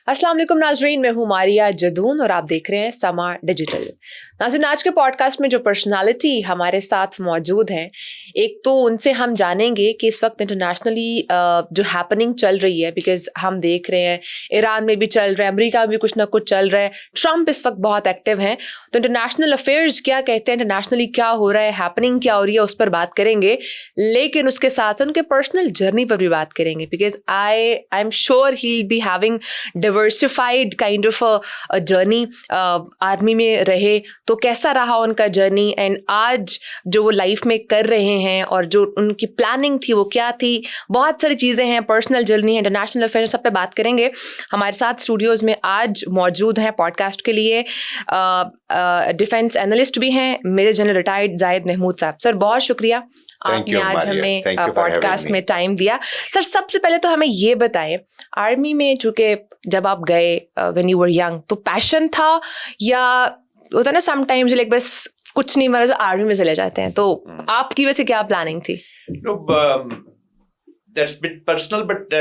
अस्सलाम वालेकुम नाजरीन, मैं हूँ मारिया जदून और आप देख रहे हैं समा डिजिटल। नाज़रीन, आज के पॉडकास्ट में जो पर्सनालिटी हमारे साथ मौजूद हैं, एक तो उनसे हम जानेंगे कि इस वक्त इंटरनेशनली जो हैपनिंग चल रही है, बिकॉज हम देख रहे हैं ईरान में भी चल रहा है, अमेरिका में भी कुछ ना कुछ चल रहा है, ट्रम्प इस वक्त बहुत एक्टिव हैं, तो इंटरनेशनल अफेयर्स क्या कहते हैं, इंटरनेशनली क्या हो रहा है, हैपनिंग क्या हो रही है, उस पर बात करेंगे। लेकिन उसके साथ उनके पर्सनल जर्नी पर भी बात करेंगे, because I am sure he will be having diversified kind of a journey. Army में रहे तो कैसा रहा उनका जर्नी, एंड आज जो वो लाइफ में कर रहे हैं और जो उनकी प्लानिंग थी वो क्या थी, बहुत सारी चीज़ें हैं, पर्सनल जर्नी है, इंटरनेशनल अफेयर, सब पे बात करेंगे। हमारे साथ स्टूडियोज़ में आज मौजूद हैं पॉडकास्ट के लिए डिफेंस एनालिस्ट भी हैं, major general retired Zahid Mahmood साहब। सर, बहुत शुक्रिया आपने आज हमें पॉडकास्ट में टाइम दिया। सर, सबसे पहले तो हमें ये बताएं, आर्मी में चूँकि जब आप गए व्हेन यू वर यंग, तो पैशन था या होता है ना समटाइम्स लाइक बस कुछ नहीं मरा तो आर्मी में चले जाते हैं, तो आपकी वैसे क्या प्लानिंग थी? That's a bit personal, but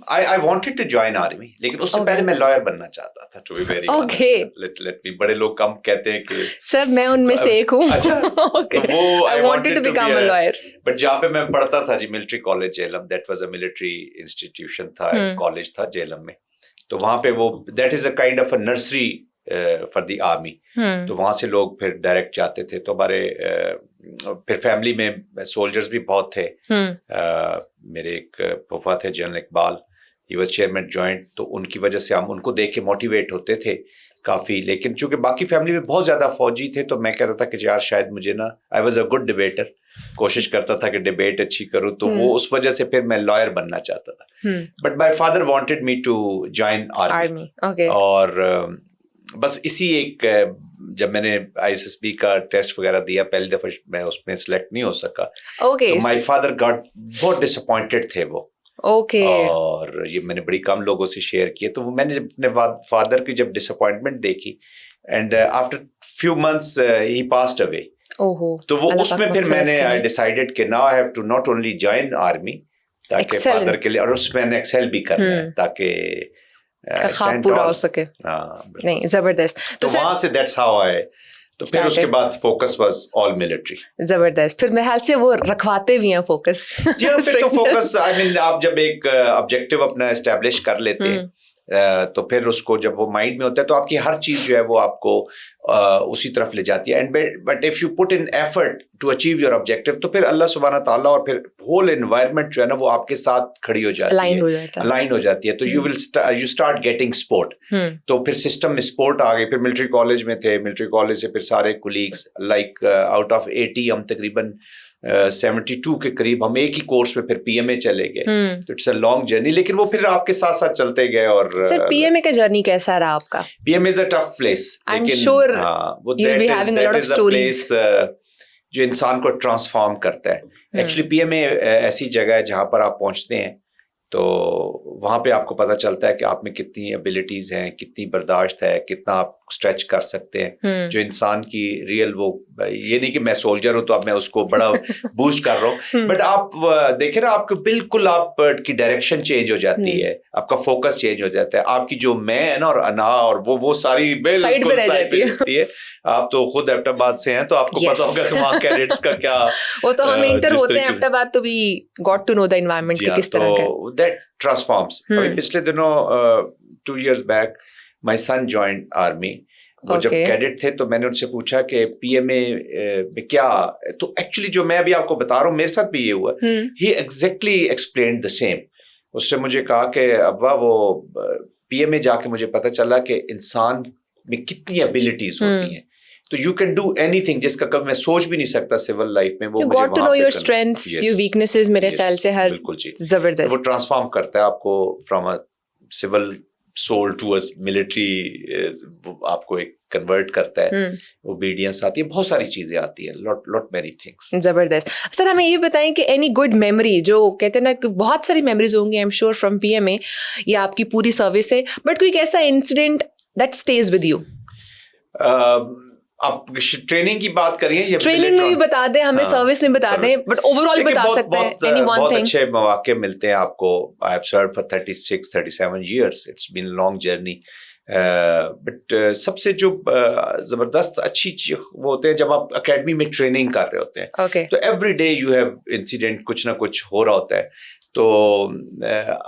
I wanted to join army. लेकिन उससे पहले मैं लॉयर बनना चाहता था, to be very honest. Let me, बड़े लोग कम कहते हैं कि सर मैं उनमें से एक हूँ। अच्छा, okay. तो वो I wanted to become a lawyer. But जहाँ पे मैं पढ़ता था जी, military college Jhelum, that was a military institution था, कॉलेज था जेलम में, तो वहाँ पे वो that is a kind of a nursery for the army. तो वहाँ से लोग फिर डायरेक्ट जाते थे, तो हमारे फिर फैमिली में सोल्जर्स भी बहुत थे। मेरे एक फूफा थे general Iqbal, he was chairman joint, तो उनकी वजह से हम उनको देख के मोटिवेट होते थे काफ़ी। लेकिन चूंकि बाकी फैमिली में बहुत ज़्यादा फौजी थे, तो मैं कहता था कि यार शायद मुझे ना, I was a good debater, कोशिश करता था कि डिबेट अच्छी करूँ, तो वो उस वजह से फिर मैं लॉयर बनना चाहता था। But my father wanted me to join army, और बस इसी एक, जब मैंने ISSB का टेस्ट वगैरह दिया पहली दफा, मैं उसमें सिलेक्ट नहीं हो सका। तो माय फादर गॉट बहुत डिसअपॉइंटेड थे वो। और ये मैंने बड़ी कम लोगों से शेयर किए, तो वो मैंने अपने फादर की जब डिसअपॉइंटमेंट देखी, and after few months he passed away. तो वो उसमें फिर मैंने आई डिसाइडेड कि now I have to not only join army ताकि फादर के लिए, और उसमें मैंने एक्सेल भी करना है ताकि ख्वाब पूरा हो सके। नहीं, जबरदस्त। तो वहां से दैट्स हाउ आई, तो फिर उसके बाद फोकस वाज ऑल मिलिट्री। जबरदस्त। फिर मेरे ख्याल से वो रखवाते भी हैं फोकस। जी हाँ, फिर तो फोकस, आई मीन आप जब एक ऑब्जेक्टिव अपना एस्टेब्लिश कर लेते हैं, तो फिर उसको जब वो माइंड में होता है, तो आपकी हर चीज जो है वो आपको उसी तरफ ले जाती है। And but if you put in effort to achieve your objective, तो फिर अल्लाह सुब्हाना ताला और फिर होल एनवायरनमेंट जो है ना, वो आपके साथ खड़ी हो जाती है, अलाइन हो जाती है। तो यू स्टार्ट गेटिंग सपोर्ट। तो फिर सिस्टम में सपोर्ट आ गई। फिर मिलिट्री कॉलेज में थे, मिलिट्री कॉलेज से फिर सारे कोलीग्स लाइक आउट ऑफ 80 हम तकरीबन 72 के करीब हम एक ही कोर्स में फिर PMA चले गए। तो इट्स अ लॉन्ग जर्नी, लेकिन वो फिर आपके साथ साथ चलते गए। और सर, PMA का जर्नी कैसा रहा आपका? PMA is a tough place, लेकिन वो दैट इज अ प्लेस जो इंसान को ट्रांसफॉर्म करता है। एक्चुअली PMA ऐसी जगह है जहाँ पर आप पहुँचते हैं, तो वहाँ पे आपको पता चलता है कि आप में कितनी एबिलिटीज हैं, कितनी बर्दाश्त है, कितना आप स्ट्रेच कर सकते हैं। जो इंसान की रियल, वो ये नहीं कि मैं सोल्जर हूँ तो अब मैं उसको बड़ा बूस्ट कर रहा हूँ, बट आप देखे ना, आपको बिल्कुल आपकी डायरेक्शन चेंज हो जाती है, आपका फोकस चेंज हो जाता है, आपकी जो मैं है ना और अना और वो सारी बिल्कुल साइड पे रहती है। आप तो खुद एबटाबाद से हैं, तो आपको पता होगा कि वहाँ कैडेट्स का क्या, वो तो हम इंटर होते हैं एबटाबाद, तो we got to know the environment कि किस तरह का है। That transforms. अभी पिछले दिनों 2 years back my son joined army. वो जब कैडेट थे, तो मैंने उनसे पूछा कि PMA में क्या, तो एक्चुअली जो मैं अभी आपको बता रहा हूँ, मेरे साथ भी ये हुआ। ही एग्जैक्टली एक्सप्लेन्ड द सेम। उससे मुझे कहा कि अब्बा, वो PMA जाके मुझे पता चला कि इंसान में कितनी एबिलिटीज होती हैं, तो यू कैन डू एनीथिंग जिसका कभी मैं सोच भी नहीं सकता सिविल लाइफ में। वो you got to know your strengths, your weaknesses, मेरे ख्याल से हर बिल्कुल जी, जबरदस्त। वो ट्रांसफॉर्म करता है आपको from a civil soul to a military, आपको एक कन्वर्ट करता है। ओबीडियंस आती है, बहुत सारी चीजें आती है, लॉट मेनी थिंग्स। जबरदस्त। सर, हमें ये बताएं कि एनी गुड मेमोरी, जो कहते हैं ना कि बहुत सारी मेमोरीज होंगी I am sure from PMA या आपकी पूरी सर्विस से, बट कोई ऐसा incident that stage with you? آپ ٹریننگ کی بات کریے یا ٹریننگ میں بھی بتا دیں ہمیں, سروس میں بتا دیں, بٹ اوور آل بتا سکتے ہیں اینی ون بہت تھنگ. اچھے مواقع ملتے ہیں آپ کو. I have served for 36-37 years. It's been long journey. But سب سے جو زبردست اچھی چیز وہ ہوتے ہیں جب آپ اکیڈمی میں ٹریننگ کر رہے ہوتے ہیں, تو every day you have incident, کچھ نہ کچھ ہو رہا ہوتا ہے. تو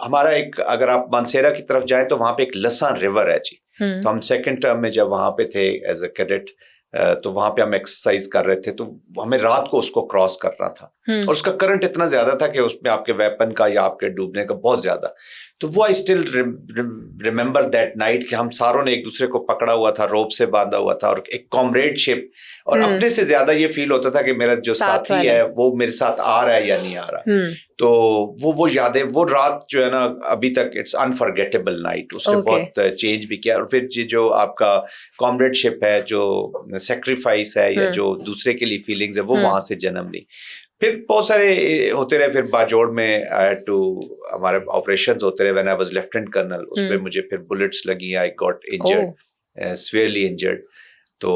ہمارا ایک, اگر آپ مانسیرا کی طرف جائیں تو وہاں پہ ایک لسان ریور ہے جی. تو ہم سیکنڈ ٹرم میں جب وہاں پہ تھے ایز اے کیڈٹ, تو وہاں پہ ہم ایکسرسائز کر رہے تھے, تو ہمیں رات کو اس کو کراس کرنا تھا, اور اس کا کرنٹ اتنا زیادہ تھا کہ اس میں آپ کے ویپن کا یا آپ کے ڈوبنے کا بہت زیادہ. تو وہ I still remember that night کہ ہم ساروں نے ایک دوسرے کو پکڑا ہوا تھا, روپ سے باندھا ہوا تھا, اور ایک کامریڈ شپ, اور اپنے سے زیادہ یہ فیل ہوتا تھا کہ میرا جو ساتھی ہے وہ میرے ساتھ آ رہا ہے یا نہیں آ رہا. تو وہ یادیں, وہ رات جو ہے نا ابھی تک اٹس انفرگیٹیبل نائٹ. اس نے بہت چینج بھی کیا. اور پھر جو آپ کا کامریڈ شپ ہے, جو سیکریفائس ہے, یا جو دوسرے کے لیے فیلنگز ہے, وہ وہاں سے جنم لی. پھر بہت سارے ہوتے رہے. پھر باجوڑ میں ہمارے آپریشنز ہوتے رہے. When I was lieutenant colonel, اس پہ مجھے پھر بلٹس لگی, I got injured, severely injured. تو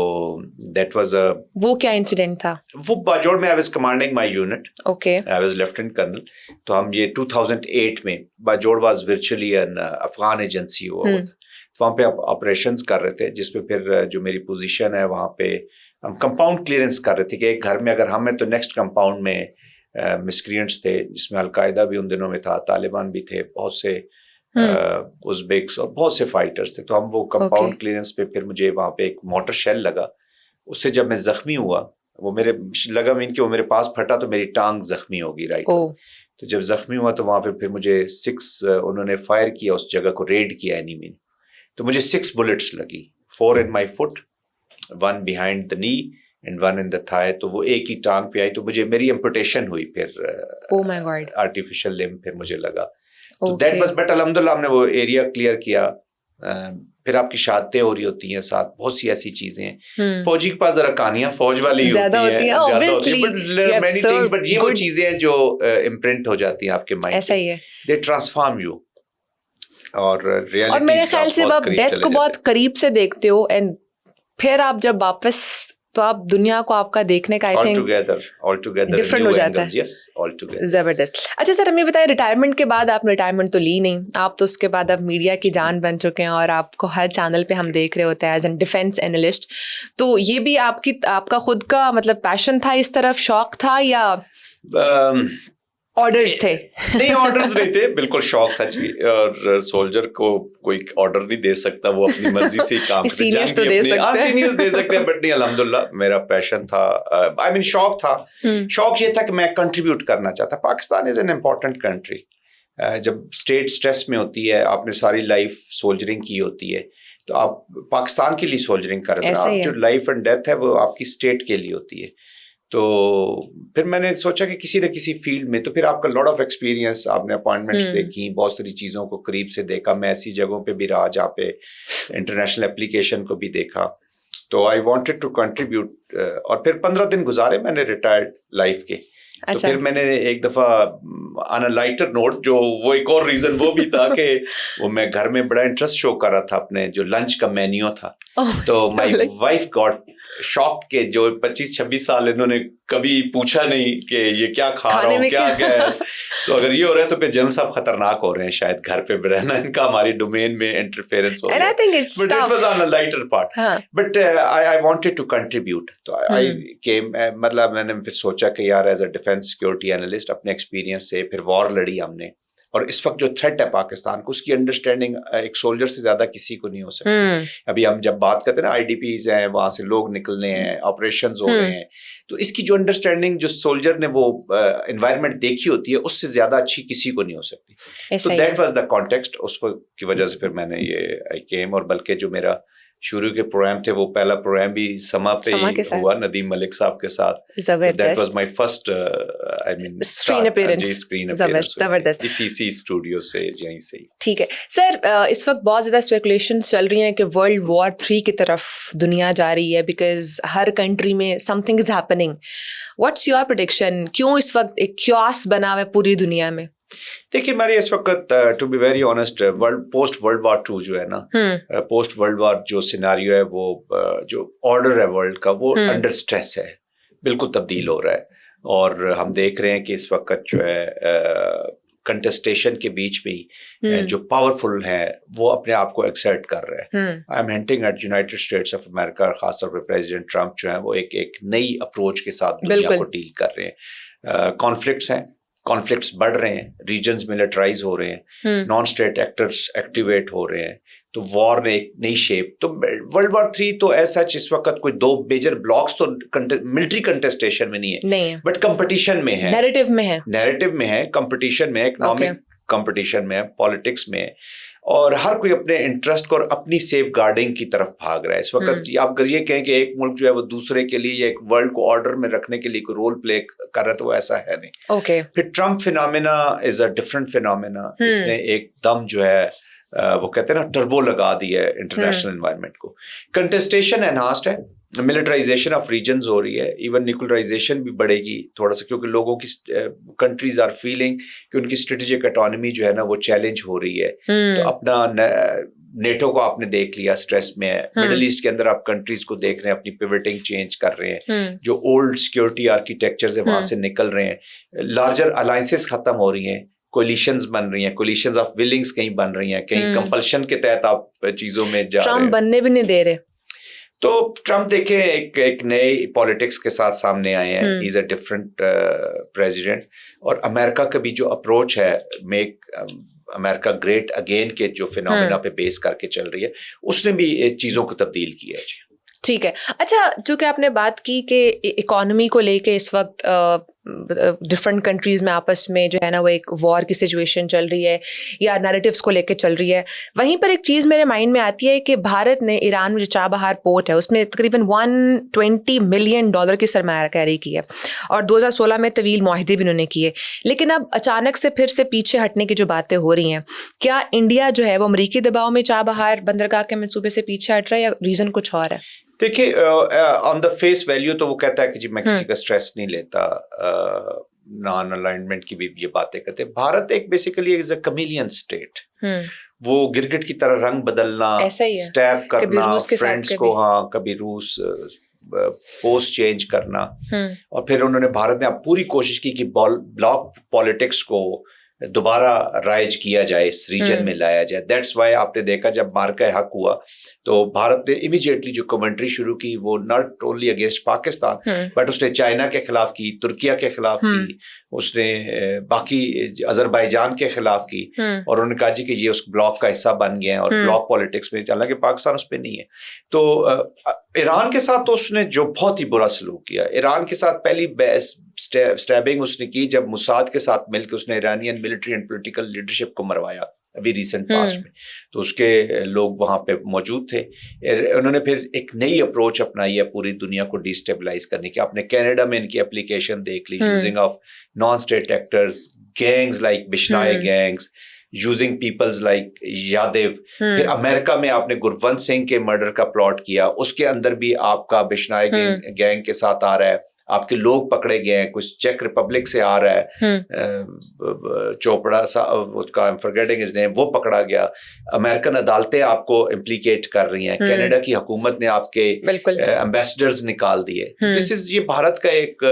دیٹ واز وہ کیا انسیڈنٹ تھا؟ وہ باجوڑ میں I was commanding my unit. Okay, I was lieutenant colonel. تو ہم یہ 2008 میں, Bajaur was virtually an Afghan agency ہوا تھا. وہاں پہ آپریشنز کر رہے تھے, جس پہ پھر جو میری پوزیشن ہے وہاں پہ ہم کمپاؤنڈ کلیئرنس کر رہے تھے کہ ایک گھر میں اگر ہم ہیں تو نیکسٹ کمپاؤنڈ میں مسکرینٹس تھے, جس میں القاعدہ بھی ان دنوں میں تھا, طالبان بھی تھے, بہت سے ازبیکس اور بہت سے فائٹرز تھے. تو ہم وہ کمپاؤنڈ کلیئرنس پہ, پھر مجھے وہاں پہ ایک موٹر شیل لگا. اس سے جب میں زخمی ہوا, وہ میرے لگا مین کہ وہ میرے پاس پھٹا تو میری ٹانگ زخمی ہوگی رائٹ. تو جب زخمی ہوا تو وہاں پہ پھر مجھے 6 انہوں نے فائر کیا, اس جگہ کو ریڈ کیا اینیمی نے. تو مجھے 6 بلٹس لگی, 4 in my foot, 1 behind the knee and 1 in the thigh. تو وہ ایک ہی ٹانگ پہ آئی, تو مجھے میری ایمپوٹیشن ہوئی. پھر آرٹیفیشل لمب پھر مجھے لگا. تو دیٹ واز, بٹ الحمدللہ ہم نے وہ ایریا کلیئر کیا. پھر آپ کی شہادتیں ہو رہی ہوتی ہیں ساتھ, بہت سی ایسی چیزیں ہیں. فوجی کے پاس ذرا کہانیاں فوج والی ہوتی ہیں, many things, but یہ وہ چیزیں ہیں جو امپرنٹ ہو جاتی ہیں آپ کے مائنڈ. ایسا ہی ہے, they transform you. اور میرے خیال سے آپ ڈیتھ کو بہت قریب سے دیکھتے ہو, اینڈ پھر آپ جب واپس, تو آپ دنیا کو آپ کا دیکھنے کا آئی تھنک ڈفرنٹ ہو جاتا ہے. زبردست. اچھا سر, ہمیں بتائیں ریٹائرمنٹ کے بعد, آپ نے ریٹائرمنٹ تو لی نہیں, آپ تو اس کے بعد اب میڈیا کی جان بن چکے ہیں, اور آپ کو ہر چینل پہ ہم دیکھ رہے ہوتے ہیں ایز این ڈیفینس اینالسٹ. تو یہ بھی آپ کا خود کا مطلب پیشن تھا, اس طرف شوق تھا, یا آرڈرز تھے؟ نہیں, آرڈرز نہیں تھے, بالکل شوق تھا جی. اور سولجر کو کوئی آرڈر نہیں دے سکتا, وہ اپنی مرضی سے ہی کام کرتا. سینئرز تو دے سکتے ہیں, سینئرز دے سکتے ہیں, بٹ نہیں, الحمدللہ میرا پیشن تھا, آئی مین شوق تھا. شوق یہ تھا کہ میں کنٹریبیوٹ کرنا چاہتا. Pakistan is an important country. جب اسٹیٹ اسٹریس میں ہوتی ہے, آپ نے ساری لائف سولجرنگ کی ہوتی ہے, تو آپ پاکستان کے لیے سولجرنگ کر رہے ہیں. آپ جو لائف اینڈ ڈیتھ ہے وہ آپ کی اسٹیٹ کے لیے ہوتی ہے. تو پھر میں نے سوچا کہ کسی نہ کسی فیلڈ میں, تو پھر آپ کا لاٹ آف ایکسپیرینس, آپ نے اپوائنٹمنٹس دیکھی, بہت ساری چیزوں کو قریب سے دیکھا. میں ایسی جگہوں پہ بھی رہا جہاں پہ انٹرنیشنل اپلیکیشن کو بھی دیکھا. تو آئی وانٹیڈ ٹو کنٹریبیوٹ. اور پھر 15 دن گزارے میں نے ریٹائرڈ لائف کے. تو پھر میں نے ایک دفعہ آن اے لائٹر نوٹ, جو وہ ایک اور ریزن وہ بھی تھا کہ وہ میں گھر میں بڑا انٹرسٹ شو کر رہا تھا اپنے جو لنچ کا مینیو تھا. تو مائی وائف گاٹ شاک کہ جو 25-26 سال انہوں نے کبھی پوچھا نہیں کہ یہ کیا کھا رہا ہوں, کیا ہے. تو اگر یہ ہو رہا ہے تو پھر جن صاحب خطرناک ہو رہے ہیں شاید گھر پہ رہنا, ان کا ہماری ڈومین میں انٹرفیئرنس ہو رہا ہے. But it was on a lighter part. But I wanted to contribute. تو I came, مطلب میں نے پھر سوچا کہ یار as a defence security analyst اپنے ایکسپیرینس سے پھر وار لڑی ہم نے. اور اس وقت جو تھریٹ ہے پاکستان کو, اس کی انڈرسٹینڈنگ ایک سولجر سے زیادہ کسی کو نہیں ہو سکتی. ابھی ہم جب بات کرتے ہیں نا, IDPs ہیں, وہاں سے لوگ نکلنے ہیں, آپریشنز ہو رہے ہیں, تو اس کی جو انڈرسٹینڈنگ جو سولجر نے وہ انوائرمنٹ دیکھی ہوتی ہے, اس سے زیادہ اچھی کسی کو نہیں ہو سکتی. تو دیٹ واز دا کانٹیکسٹ. اس کی وجہ سے پھر میں نے یہ آئی کیم. اور بلکہ جو میرا شروع کے پروگرام تھے, وہ پہلا پروگرام بھی سما پہ ہی ہوا, ندیم ملک صاحب کے ساتھ. That was my first screen appearance CC studio سے, یہیں سے. ٹھیک ہے سر, اس وقت بہت زیادہ اسپیکولیشنز چل رہی ہیں کہ World War III کی طرف دنیا جا رہی ہے, بیکاز ہر کنٹری میں some thing is happening. What's your prediction? کیوں اس وقت ایک کیوس بنا ہوا ہے پوری دنیا میں؟ देखिए हमारे इस वक्त to be very honest post world war 2 जो है ना, पोस्ट वर्ल्ड वॉर जो सिनारियो है वो जो ऑर्डर है वर्ल्ड का वो अंडर स्ट्रेस है, बिल्कुल तब्दील हो रहा है। और हम देख रहे हैं कि इस वक्त जो है कंटेस्टेशन के बीच में ही जो पावरफुल है वो अपने आप को एक्सर्ट कर रहे हैं। I am hinting at United States of America, खासतौर पर प्रेसिडेंट ट्रंप जो है वो एक नई अप्रोच के साथ दुनिया को डील कर रहे हैं। कॉन्फ्लिक्ट्स हैं, कॉन्फ्लिक्ट्स बढ़ रहे हैं, रीजन्स मिलिटराइज हो रहे हैं, नॉन स्टेट एक्टर्स एक्टिवेट हो रहे हैं, तो वॉर ने एक नई शेप। तो वर्ल्ड वॉर 3 तो ऐसा इस वक्त कोई 2 मेजर ब्लॉक्स तो मिलिट्री कंटेस्टेशन में नहीं है, बट कंपटीशन में है, नैरेटिव में है, कंपटीशन में है, इकोनॉमिक कंपटीशन में है, पॉलिटिक्स में है, और हर कोई अपने इंटरेस्ट को और अपनी सेफ गार्डिंग की तरफ भाग रहा है इस वक्त। आप अगर ये कहें कि एक मुल्क जो है वो दूसरे के लिए या एक वर्ल्ड को ऑर्डर में रखने के लिए कोई रोल प्ले कर रहा है, तो वो ऐसा है नहीं। फिर Trump phenomena is a different phenomena. इसने एकदम जो है वो कहते हैं ना टर्बो लगा दिया है इंटरनेशनल एनवायरनमेंट को। कंटेस्टेशन एनहांस्ड है, मिलिटराइजेशन ऑफ रीजन्स हो रही है, इवन न्यूक्लियराइजेशन भी बढ़ेगी थोड़ा सा, क्योंकि लोगों की कंट्रीज आर फीलिंग कि उनकी स्ट्रेटेजिक ऑटोनॉमी जो है ना वो चैलेंज हो रही है। तो अपना नेटो को आपने देख लिया स्ट्रेस में है, मिडिल ईस्ट के अंदर आप कंट्रीज को देख रहे हैं अपनी पिवटिंग चेंज कर रहे हैं, जो ओल्ड सिक्योरिटी आर्किटेक्चर है वहां से निकल रहे हैं, लार्जर अलायंसेस खत्म हो रही हैं, कोलिशंस बन रही हैं, कोलिशंस ऑफ विलिंग्स कहीं बन रही हैं, कहीं कंपल्शन के तहत आप चीजों में जा रहे हैं। ट्रम्प बनने भी नहीं दे रहे। तो ट्रम्प देखे एक नए पॉलिटिक्स के साथ सामने आए हैं, he is a different president. और अमेरिका का भी जो अप्रोच है मेक अमेरिका ग्रेट अगेन के जो फिनोमेना पे बेस करके चल रही है, उसने भी चीजों को तब्दील किया है जी। ठीक है। अच्छा, जो कि आपने बात की कि इकोनॉमी को लेके इस वक्त डिफरेंट कंट्रीज में आपस में जो है ना वो एक वॉर की सिचुएशन चल रही है या नैरेटिव्स को लेके चल रही है, वहीं पर एक चीज़ मेरे माइंड में आती है कि भारत ने ईरान में जो चाबहार पोर्ट है उसमें तकरीबन $120 मिलियन की सरमायाकारी की है, और 2016 में तवील मुआहदे भी उन्होंने किए। लेकिन अब अचानक से फिर से पीछे हटने की जो बातें हो रही हैं, क्या इंडिया जो है वो अमरीकी दबाव में चाबहार बंदरगाह के मंसूबे से पीछे हट रहा है या रीज़न कुछ और है? देखिए ऑन द फेस वैल्यू तो वो कहता है कि जी मैं किसी का स्ट्रेस नहीं लेता, नॉन अलाइनमेंट की भी ये बातें करते हैं। भारत एक basically is a chameleon state, वो गिरगिट की तरह रंग बदलना, स्टैब करना फ्रेंड्स को, हाँ कभी रूस पोस्ट चेंज करना, और फिर उन्होंने भारत ने पूरी कोशिश की कि ब्लॉक पॉलिटिक्स को दोबारा राइज किया जाए, इस रीजन में लाया जाए। दैट्स वाई आपने देखा जब मार्का हक हुआ तो भारत ने इमीडिएटली जो कमेंट्री शुरू की वो not only against Pakistan but उसने चाइना के खिलाफ की, तुर्किया के खिलाफ की, उसने बाकी अजरबैजान के खिलाफ की, और उन्होंने कहा जी कि ये उस ब्लॉक का हिस्सा बन गए हैं और ब्लॉक पॉलिटिक्स में, हालांकि पाकिस्तान उस पर नहीं है। तो ईरान के साथ तो उसने जो बहुत ही बुरा सलूक किया, ईरान के साथ पहली स्टैबिंग उसने की जब मुसाद के साथ मिलकर उसने Iranian military and political leadership को मरवाया अभी रिसेंट पास्ट में। तो उसके लोग वहां पे मौजूद थे। उन्होंने फिर एक नई अप्रोच अपनाई है पूरी दुनिया को डिस्टेबलाइज करने की। आपने कनाडा में इनकी एप्लीकेशन देख ली, using of non state actors, gangs like Bishnoi gangs, using peoples like Yadav. फिर अमेरिका में आपने गुरवंत सिंह के मर्डर का प्लॉट किया, उसके अंदर भी आपका बिश्नाई गैंग के साथ आ रहा है, आपके लोग पकड़े गए हैं, कुछ चेक रिपब्लिक से आ रहा है, चोपड़ा सा उसका I am forgetting his name, वो पकड़ा गया। अमेरिकन अदालतें आपको इम्प्लीकेट कर रही हैं, कनाडा की हुकूमत ने आपके एम्बेसडर्स निकाल दिए। दिस इज ये भारत का एक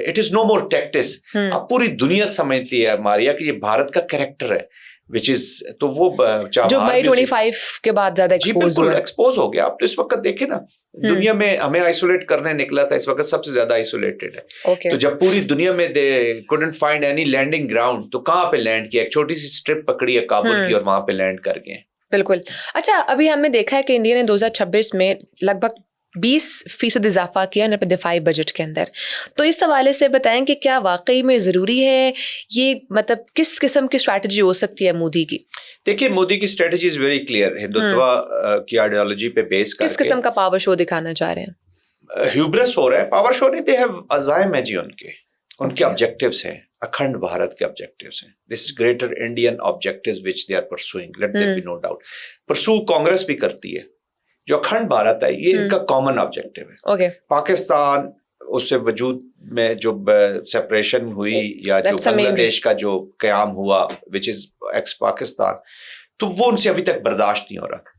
it is no more tactics. अब पूरी दुनिया समझती है मारिया कि ये भारत का कैरेक्टर है, विच इज तो वो जो मई 25 के बाद ज्यादा एक्सपोज हो गया। आप तो इस वक्त देखे ना दुनिया में हमें आइसोलेट करने निकला था, इस वक्त सबसे ज्यादा आइसोलेटेड है। तो जब पूरी दुनिया में they couldn't find any landing ground, तो कहाँ पे लैंड किया? एक छोटी सी स्ट्रिप पकड़ी है काबुल की और वहां पे लैंड कर गए। बिल्कुल। अच्छा, अभी हमने देखा है कि इंडिया ने 2026 में लगभग 20% इजाफा किया अपने दिफाई बजट के अंदर। तो इस हवाले से बताएं कि क्या वाकई में ज़रूरी है ये, मतलब किस किस्म की स्ट्रैटेजी हो सकती है मोदी की? देखिए मोदी की strategy is very clear, Hindutva की आइडियोलॉजी पे बेस करके। किस किस्म का पावर शो दिखाना चाह रहे हैं? ह्यूब्रिस हो रहा है, पावर शो नहीं, दे हैव अज़ाइम है जी, उनके ऑब्जेक्टिव्स हैं, अखंड भारत के ऑब्जेक्टिव्स हैं। This is greater Indian objectives which they are pursuing, let there be no doubt. Pursue Congress भी करती है, जो अखंड भारत है ये इनका कॉमन ऑब्जेक्टिव है। Okay. पाकिस्तान اس سے وجود میں جو سپریشن ہوئی یا جو بنگلہ دیش کا جو قیام ہوا وچ از ایکس پاکستان, تو وہ ان سے ابھی تک برداشت نہیں ہو رہا.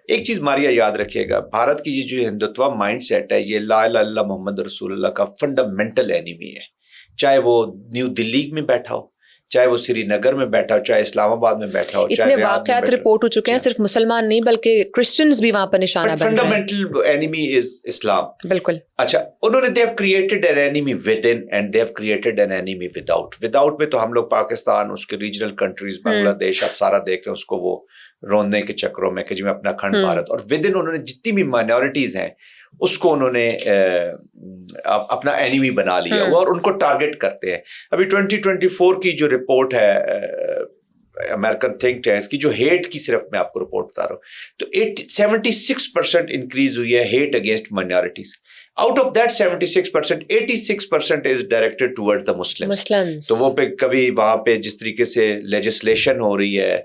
ایک چیز ماریا یاد رکھیے گا, بھارت کی یہ جو ہندوتوا مائنڈ سیٹ ہے, یہ لا الہ الا اللہ محمد رسول اللہ کا فنڈامنٹل اینیمی ہے. چاہے وہ نیو دلی میں بیٹھا ہو, چاہے وہ سری نگر میں بیٹھا ہو, چاہے اسلام آباد میں بیٹھا ہو. اتنے واقعات رپورٹ ہو چکے ہیں, صرف مسلمان نہیں بلکہ کرسچنز بھی وہاں پر نشانہ بن رہے ہیں. فنڈامنٹل اینیمی از اسلام. بالکل. اچھا, انہوں نے they have created an enemy within and they have created an enemy without. Without میں تو ہم لوگ پاکستان, اس کے ریجنل کنٹریز, بنگلہ دیش, آپ سارا دیکھ رہے ہیں اس کو وہ روندنے کے چکروں میں کہ جی میں اپنا کھنڈ بھارت, اور ود ان انہوں نے جتنی بھی مائنورٹیز ہیں اس کو انہوں نے اپنا اینیمی بنا لیا ہوا اور ان کو ٹارگٹ کرتے ہیں. ابھی 2024 کی جو رپورٹ ہے امریکن تھنک ٹینکس کی, جو ہیٹ کی صرف میں آپ کو رپورٹ بتا رہا ہوں, تو 76% انکریز ہوئی ہے hate against minorities. Out of that 76%, 86% is directed toward the Muslims. تو وہ پہ کبھی وہاں پہ جس طریقے سے لیجسلیشن ہو رہی ہے,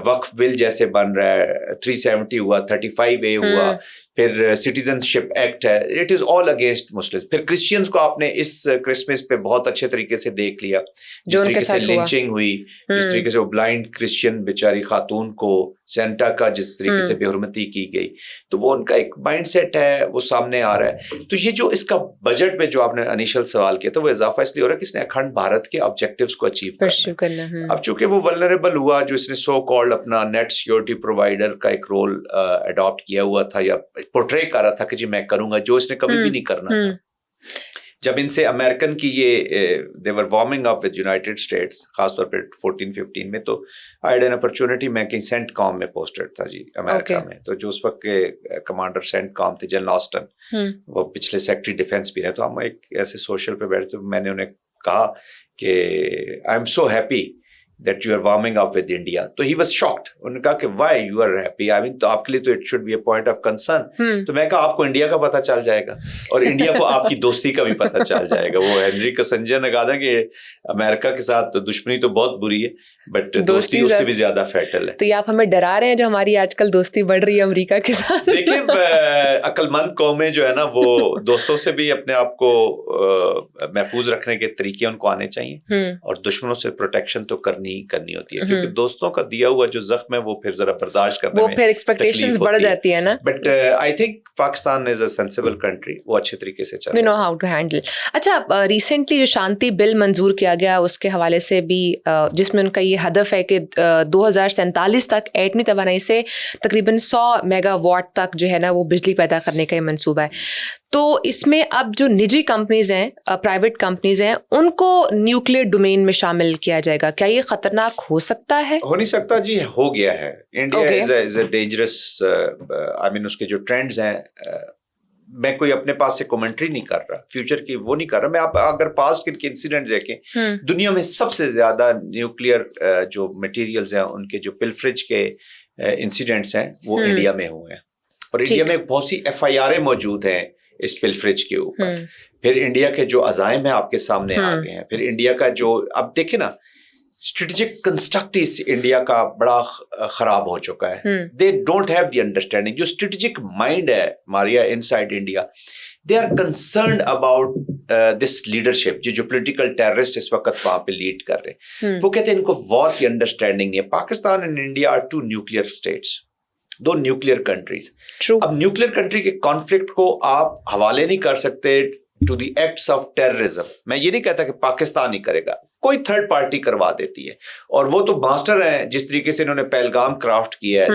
وقف بل جیسے بن رہا ہے, 370 ہوا, 35A ہوا, پھر سٹیزن شپ ایکٹ ہے, اٹ از آل اگینسٹ مسلم. پھر کرسچینس کو آپ نے اس کرسمس پہ بہت اچھے طریقے سے دیکھ لیا, جس طریقے سے لنچنگ ہوئی, جس طریقے سے وہ بلائنڈ کرسچین بیچاری خاتون کو سینٹا کا جس طریقے سے بے حرمتی کی گئی, تو وہ ان کا ایک مائنڈ سیٹ ہے, وہ سامنے آ رہا ہے. تو یہ جو اس کا بجٹ میں جو آپ نے انیشل سوال کیا تھا, وہ اضافہ اس لیے ہو رہا ہے کہ اس نے اکھنڈ بھارت کے آبجیکٹیوز کو اچیو کرنا. اب چونکہ وہ ولنریبل ہوا, جو اس نے سو کالڈ اپنا نیٹ سیکورٹی پرووائڈر کا ایک رول اڈاپٹ کیا ہوا تھا یا پورٹرے کر رہا تھا کہ جی میں کروں گا, جو اس نے کبھی بھی نہیں کرنا تھا. جب ان سے امریکن کی یہ they were warming up with United States, خاص طور پہ 14-15 میں, تو I had an opportunity, میں کہیں سینٹ کام میں پوسٹڈ تھا جی امریکہ میں, تو جو اس وقت کے کمانڈر سینٹ کام تھے جنرل آسٹن, وہ پچھلے سیکٹری ڈیفینس بھی رہے, تو ہم ایک ایسے سوشل پہ بیٹھے, تو میں نے انہیں کہا کہ I am so happy that you are warming up with India. تو he was shocked. انہوں نے کہا کہ why you are happy? I mean, تو آپ کے لیے تو it should be a point of concern. تو میں کہا آپ کو انڈیا کا پتہ چل جائے گا اور انڈیا کو آپ کی دوستی کا بھی پتہ چل جائے گا. وہ ہنری کسنجر نے کہا تھا کہ امریکہ کے ساتھ دشمنی تو بہت بری ہے, بٹ دوستی اس سے بھی زیادہ فیٹل ہے. تو یہ آپ ہمیں ڈرا رہے ہیں جو ہماری آج کل دوستی بڑھ رہی ہے امریکہ کے ساتھ. دیکھیں, عقل مند قومیں جو ہے نا, وہ دوستوں سے بھی اپنے آپ کو محفوظ رکھنے کے طریقے ان کو آنے چاہیے, اور دشمنوں سے پروٹیکشن تو کرنی ہوتی ہے, کیونکہ دوستوں کا دیا ہوا جو زخم ہے وہ پھر ذرا برداشت کرنے میں, وہ پھر ایکسپیکٹیشنز بڑھ جاتی ہے نا. But I think Pakistan is a sensible country, وہ اچھے طریقے سے چل رہا ہے, وی نو ہاؤ ٹو ہینڈل. اچھا, ریسنٹلی جو شانتی بل منظور کیا گیا اس کے حوالے سے بھی, جس میں ان کا یہ ہدف ہے کہ 2047 تک ایٹمی توانائی سے تقریباً 100 میگا واٹ تک جو ہے نا وہ بجلی پیدا کرنے کا یہ منصوبہ ہے. تو اس میں اب جو نجی کمپنیز ہیں, پرائیویٹ کمپنیز ہیں, ان کو نیوکلیئر ڈومین میں شامل کیا جائے گا. کیا یہ خطرناک ہو سکتا ہے؟ ہو نہیں سکتا جی, ہو گیا ہے. انڈیا از اے ڈینجرس, آئی مین اس کے جو ٹرینڈز ہیں, میں کوئی اپنے پاس سے کومنٹری نہیں کر رہا, فیوچر کی وہ نہیں کر رہا. میں آپ اگر پاس کے انسیڈنٹ دیکھیں, دنیا میں سب سے زیادہ نیوکلیئر جو مٹیریلز ہیں ان کے جو پلفریج کے انسیڈنٹس ہیں وہ انڈیا میں ہوئے ہیں, اور انڈیا میں بہت سی FIR موجود ہیں اس پلفریج کے اوپر. پھر انڈیا کے جو عزائم ہیں آپ کے سامنے آ گئے ہیں. پھر انڈیا کا جو اب دیکھیں نا, اسٹریٹجک کنسٹرکٹ اس انڈیا کا بڑا خراب ہو چکا ہے. They don't have the understanding. جو اسٹریٹجک مائنڈ ہے ماریا inside India, they are concerned about this leadership. جو پولیٹیکل ٹیررسٹ اس وقت وہاں پہ لیڈ کر رہے ہیں, وہ کہتے ہیں ان کو وار کی انڈرسٹینڈنگ نہیں ہے. Pakistan and India are 2 nuclear states, 2 nuclear countries. اب نیوکلیئر کنٹری کے کانفلکٹ کو آپ حوالے نہیں کر سکتے to the acts of terrorism. میں یہ نہیں کہتا کہ پاکستان ہی کرے گا, کوئی تھرڈ پارٹی کروا دیتی ہے, اور وہ تو ماسٹر ہیں جس طریقے سے انہوں نے پہلگام کرافٹ کیا ہے,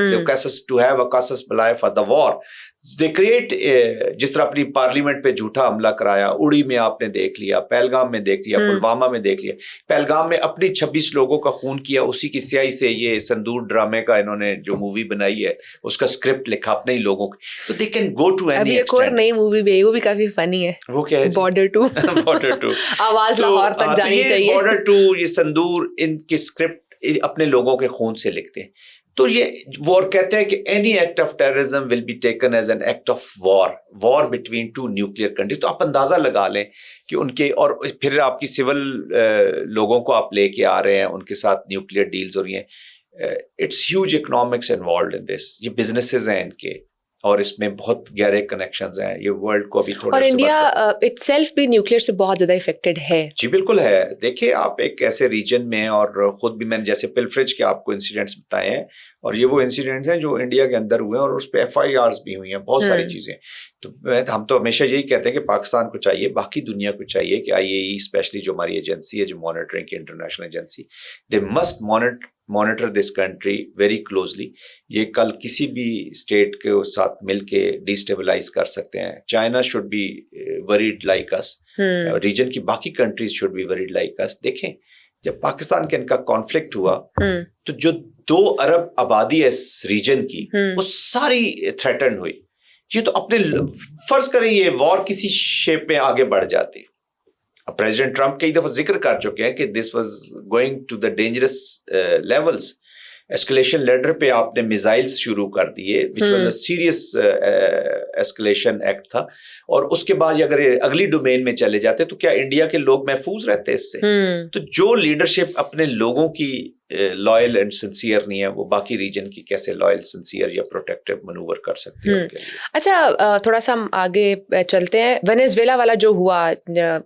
ٹو ہیو اے کاسس بلائے for the war. They create, جس طرح اپنی پارلیمنٹ پہ جھوٹا حملہ کرایا, اڑی میں آپ نے دیکھ لیا, پہلگام میں دیکھ لیا, پلوامہ میں دیکھ لیا. پہلگام میں اپنی 26 لوگوں کا خون کیا, اسی کی سیاہی سے یہ سندور ڈرامے کا انہوں نے جو مووی بنائی ہے اس کا اسکرپٹ لکھا اپنے ہی لوگوں کی. تو they can go to any. ایک اور نئی مووی بھی ہے, وہ بھی کافی فنی ہے. وہ کیا ہے؟ بارڈر 2. بارڈر 2 آواز لاہور تک جانی چاہیے. بارڈر 2 یہ سندور ان کی اسکرپٹ اپنے لوگوں کے خون سے لکھتے ہیں. تو یہ وہ کہتے ہیں کہ any act of terrorism will be taken as an act of war between 2 nuclear countries. تو آپ اندازہ لگا لیں کہ ان کے, اور پھر آپ کی سول لوگوں کو آپ لے کے آ رہے ہیں, ان کے ساتھ نیوکلیئر ڈیلز ہو رہی ہیں. It's huge economics involved in this. یہ بزنسز ہیں ان کے, اور اس میں بہت گہرے کنیکشنز ہیں, یہ ورلڈ کو ابھی تھوڑا. اور انڈیا اٹسیلف بھی نیوکلیئر سے بہت زیادہ افیکٹڈ ہے. جی بالکل ہے. دیکھیں آپ ایک ایسے ریجن میں, اور خود بھی میں نے جیسے پلفرج کے آپ کو انسیڈنٹس بتائے ہیں, اور یہ وہ انسیڈنٹس ہیں جو انڈیا کے اندر ہوئے ہیں, اور اس پہ FIRs بھی ہوئی ہیں, بہت ساری چیزیں. تو ہم تو ہمیشہ یہی کہتے ہیں کہ پاکستان کو چاہیے, باقی دنیا کو چاہیے کہ IAEA اسپیشلی جو ہماری ایجنسی ہے, جو مانیٹرنگ کی international agency, they must monitor this country very closely. یہ کل کسی بھی اسٹیٹ کے ساتھ مل کے ڈیسٹیبلائز کر سکتے ہیں. China should be worried like us. Region کی باقی countries should be worried like us. دیکھیں جب پاکستان کے ان کا کانفلکٹ ہوا تو جو 2 ارب آبادی ہے اس ریجن کی, وہ ساری تھریٹنڈ ہوئی. یہ تو اپنے فرض کریں یہ وار کسی شیپ میں آگے بڑھ جاتی. اب پریزیڈنٹ ٹرمپ کئی دفعہ ذکر کر چکے ہیں کہ this was going to the dangerous levels. Escalation ladder پہ آپ نے میزائلز شروع کر دیے, which was a serious escalation act تھا. اور اس کے بعد اگر اگلی ڈومین میں چلے جاتے تو کیا انڈیا کے لوگ محفوظ رہتے اس سے؟ تو جو لیڈرشپ اپنے لوگوں کی لائل اینڈ سنسیئر نہیں ہے, وہ باقی ریجن کی کیسے لائل, سنسیئر یا پروٹیکٹیو منور کر سکتی ہے؟ اچھا تھوڑا سا ہم آگے چلتے ہیں. وینیزویلا والا جو ہوا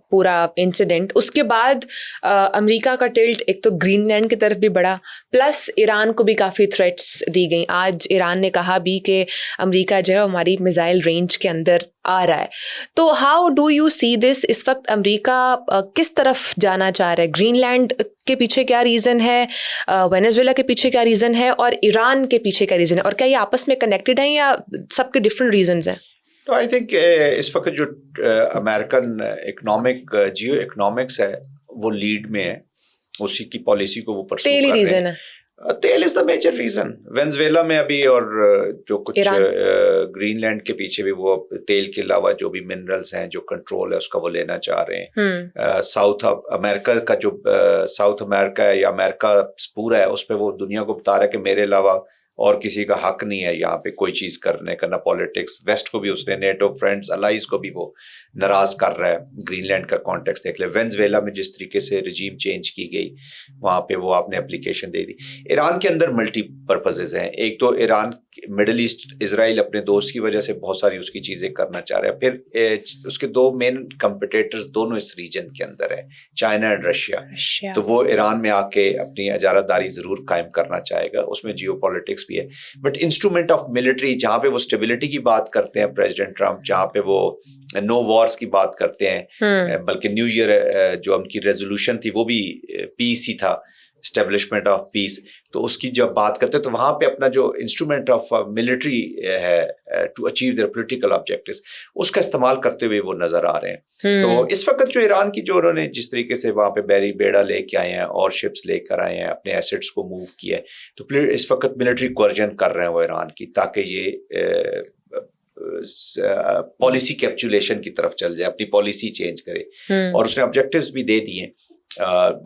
پورا انسیڈنٹ, اس کے بعد امریکہ کا ٹلٹ ایک تو گرین لینڈ کی طرف بھی بڑھا, پلس ایران کو بھی کافی تھریٹس دی گئیں. آج ایران نے کہا بھی کہ امریکہ جو ہے ہماری میزائل رینج کے اندر آ رہا ہے. تو ہاؤ ڈو یو سی دس؟ اس وقت امریکہ کس طرف جانا چاہ رہا ہے؟ گرین لینڈ کے پیچھے کیا ریزن ہے, وینیزویلا کے پیچھے کیا ریزن ہے, اور ایران کے پیچھے کیا ریزن ہے, اور کیا یہ آپس میں کنیکٹڈ ہیں یا سب کے ڈفرینٹ ریزنز ہیں؟ تو آئی تھنک اس وقت جو امریکن جیو اکنامکس ہے وہ لیڈ میں ہے, اسی کی پالیسی کو وہ پرسو کر رہے ہیں. تیل از دا میجر ریزن. وینزویلا میں ابھی, اور جو کچھ گرین لینڈ کے پیچھے بھی وہ تیل کے علاوہ جو بھی منرلز ہیں, جو کنٹرول ہے اس کا وہ لینا چاہ رہے ہیں. ساؤتھ امریکہ کا جو ساؤتھ امریکہ ہے یا امریکہ پورا ہے, اس پہ وہ دنیا کو بتا رہا ہے کہ میرے علاوہ اور کسی کا حق نہیں ہے یہاں پہ کوئی چیز کرنے کا, نہ پالیٹکس. ویسٹ کو بھی اس نے, نیٹو فرینڈز الائز کو بھی وہ ناراض کر رہا ہے. گرین لینڈ کا کانٹیکس دیکھ لیں. وینزویلا میں جس طریقے سے رجیم چینج کی گئی, وہاں پہ وہ آپ نے اپلیکیشن دے دی. ایران کے اندر ملٹی پرپزز ہیں. ایک تو ایران مڈل ایسٹ, اسرائیل اپنے دوست کی وجہ سے بہت ساری اس کی چیزیں کرنا چاہ رہا ہے. پھر اس کے 2 مین کمپٹیٹرز دونوں اس ریجن کے اندر ہیں, چائنا اینڈ رشیا. تو وہ ایران میں آ کے اپنی اجارہ داری ضرور قائم کرنا چاہے گا. اس میں جیو پالیٹکس بھی ہے, بٹ انسٹرومنٹ آف ملٹری جہاں پہ وہ اسٹیبلٹی کی بات کرتے ہیں پریزیڈنٹ ٹرمپ, جہاں پہ وہ نو وارس کی بات کرتے ہیں, بلکہ نیو ایئر جو ان کی ریزولوشن تھی وہ بھی پیس ہی تھا, اسٹیبلشمنٹ آف پیس. تو اس کی جب بات کرتے ہیں تو وہاں پہ اپنا جو انسٹرومنٹ آف ملٹری ہے to achieve their political objectives, اس کا استعمال کرتے ہوئے وہ نظر آ رہے ہیں. تو اس وقت جو ایران کی جو انہوں نے جس طریقے سے وہاں پہ بیری بیڑا لے کے آئے ہیں اور شپس لے کر آئے ہیں, اپنے ایسٹس کو موو کیا ہے, تو اس وقت ملٹری کوئرجن کر رہے ہیں وہ ایران کی, تاکہ یہ پالیسی کیپچولیشن کی طرف چل جائے, اپنی پالیسی چینج کرے. اور اس نے آبجیکٹیوز بھی دے دیے.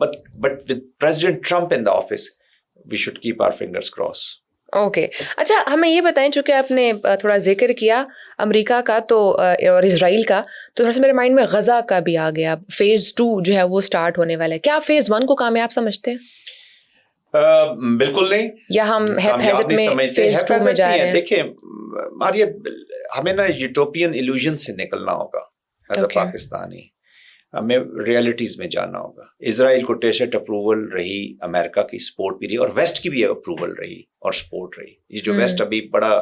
But with President Trump in the office, we should keep our fingers crossed. Okay. اچھا ہمیں یہ بتائیں, چونکہ آپ نے تھوڑا ذکر کیا امریکہ کا تو اور اسرائیل کا, تو تھوڑا سا میرے مائنڈ میں غزہ کا بھی آ گیا. فیز 2 جو ہے وہ سٹارٹ ہونے والا ہے. کیا آپ فیز 1 کو کامیاب سمجھتے ہیں؟ بالکل نہیں, یا ہم حیثیت میں فیز 2 میں جا رہے ہیں؟ دیکھیں ماریت, ہمیں نا یوٹوپین ایلوژن سے نکلنا ہوگا ایز اے پاکستانی. ہمیں ریئلٹیز میں جانا ہوگا. اسرائیل کو ٹیسٹ اپروول رہی, امریکہ کی سپورٹ بھی رہی, اور ویسٹ کی بھی اپروول رہی اور سپورٹ رہی. یہ جو ویسٹ ابھی بڑا